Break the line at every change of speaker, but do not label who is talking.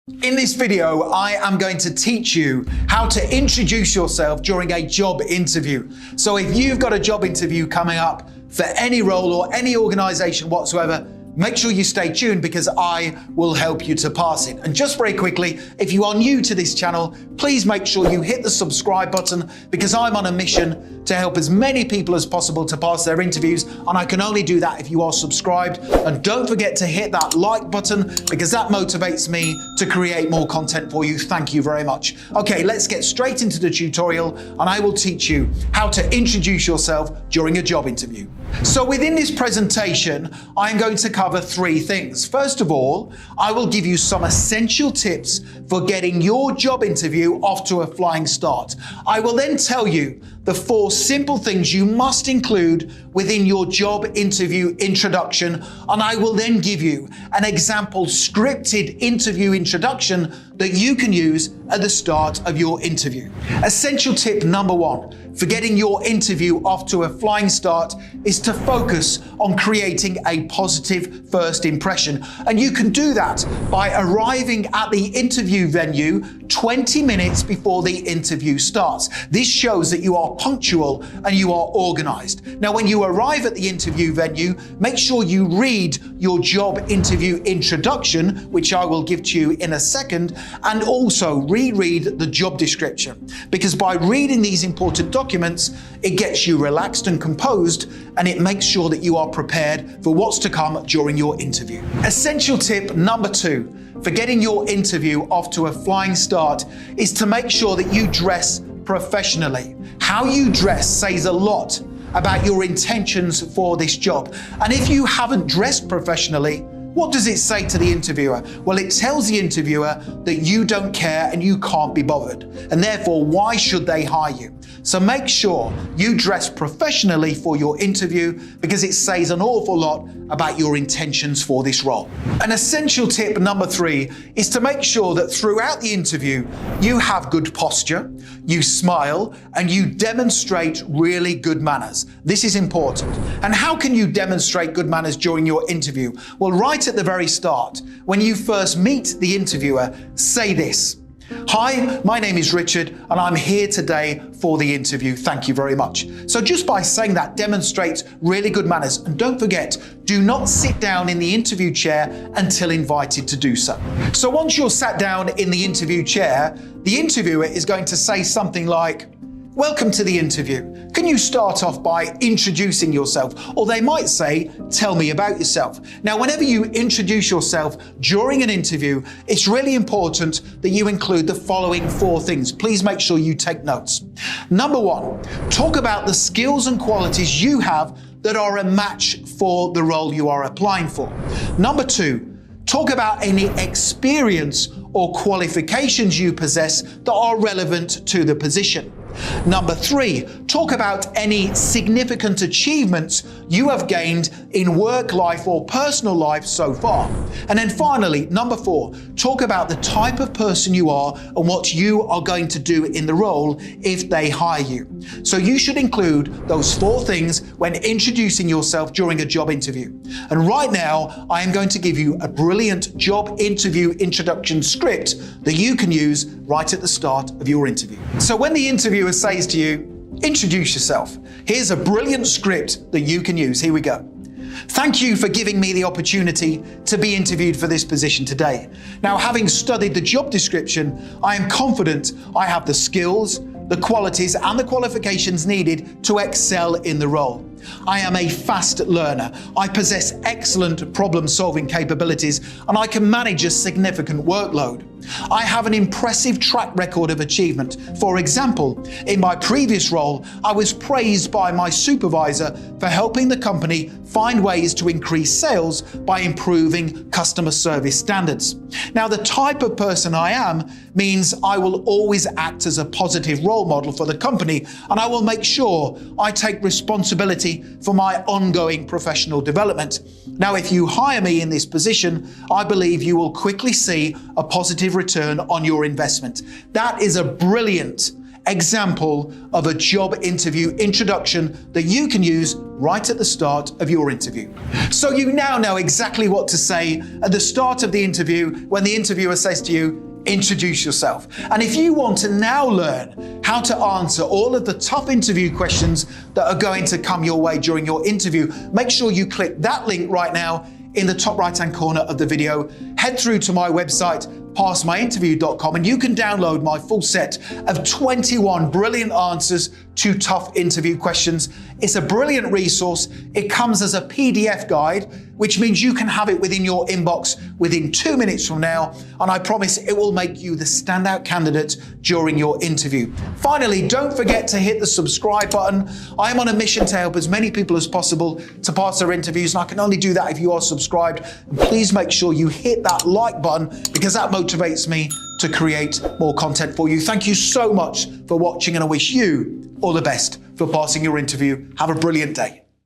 In this video, I am going to teach you how to introduce yourself during a job interview. So if you've got a job interview coming up for any role or any organization whatsoever, make sure you stay tuned because I will help you to pass it. And just very quickly, if you are new to this channel, please make sure you hit the subscribe button because I'm on a mission to help as many people as possible to pass their interviews. And I can only do that if you are subscribed. And don't forget to hit that like button because that motivates me to create more content for you. Thank you very much. Okay, let's get straight into the tutorial and I will teach you how to introduce yourself during a job interview. So within this presentation, I'm going to cover three things. First of all, I will give you some essential tips for getting your job interview off to a flying start. I will then tell you the 4 simple things you must include within your job interview introduction, and I will then give you an example scripted interview introduction that you can use at the start of your interview. Essential tip number 1 for getting your interview off to a flying start is to focus on creating a positive first impression. And you can do that by arriving at the interview venue 20 minutes before the interview starts. This shows that you are punctual and you are organized. Now, when you arrive at the interview venue, make sure you read your job interview introduction, which I will give to you in a second, and also reread the job description. Because by reading these important documents, it gets you relaxed and composed, and it makes sure that you are prepared for what's to come during your interview. Essential tip number 2 for getting your interview off to a flying start is to make sure that you dress professionally. How you dress says a lot about your intentions for this job. And if you haven't dressed professionally, what does it say to the interviewer? Well, it tells the interviewer that you don't care and you can't be bothered. And therefore, why should they hire you? So make sure you dress professionally for your interview because it says an awful lot about your intentions for this role. An essential tip number 3 is to make sure that throughout the interview, you have good posture, you smile, and you demonstrate really good manners. This is important. And how can you demonstrate good manners during your interview? Well, right at the very start, when you first meet the interviewer, say this: "Hi, my name is Richard and I'm here today for the interview. Thank you very much." So just by saying that demonstrates really good manners. And don't forget, do not sit down in the interview chair until invited to do so. So once you're sat down in the interview chair, the interviewer is going to say something like, "Welcome to the interview. Can you start off by introducing yourself?" Or they might say, "Tell me about yourself." Now, whenever you introduce yourself during an interview, it's really important that you include the following 4 things. Please make sure you take notes. Number 1, talk about the skills and qualities you have that are a match for the role you are applying for. Number 2, talk about any experience or qualifications you possess that are relevant to the position. Number 3, talk about any significant achievements you have gained in work life or personal life so far. And then finally, number 4, talk about the type of person you are and what you are going to do in the role if they hire you. So you should include those 4 things when introducing yourself during a job interview. And right now, I am going to give you a brilliant job interview introduction script that you can use right at the start of your interview. So when the interviewer says to you, "Introduce yourself," here's a brilliant script that you can use. Here we go. "Thank you for giving me the opportunity to be interviewed for this position today. Now, having studied the job description, I am confident I have the skills, the qualities and the qualifications needed to excel in the role. I am a fast learner. I possess excellent problem-solving capabilities and I can manage a significant workload. I have an impressive track record of achievement. For example, in my previous role, I was praised by my supervisor for helping the company find ways to increase sales by improving customer service standards. Now, the type of person I am means I will always act as a positive role model for the company, and I will make sure I take responsibility for my ongoing professional development. Now, if you hire me in this position, I believe you will quickly see a positive return on your investment. That is a brilliant example of a job interview introduction that you can use right at the start of your interview. So you now know exactly what to say at the start of the interview when the interviewer says to you, introduce yourself. And if you want to now learn how to answer all of the tough interview questions that are going to come your way during your interview, make sure you click that link right now in the top right-hand corner of the video. Head through to my website, passmyinterview.com, and you can download my full set of 21 brilliant answers to tough interview questions. It's a brilliant resource. It comes as a PDF guide, which means you can have it within your inbox within 2 minutes from now, and I promise it will make you the standout candidate during your interview. Finally, don't forget to hit the subscribe button. I am on a mission to help as many people as possible to pass their interviews, and I can only do that if you are subscribed. And please make sure you hit that like button, because that motivates me to create more content for you. Thank you so much for watching, and I wish you all the best for passing your interview. Have a brilliant day.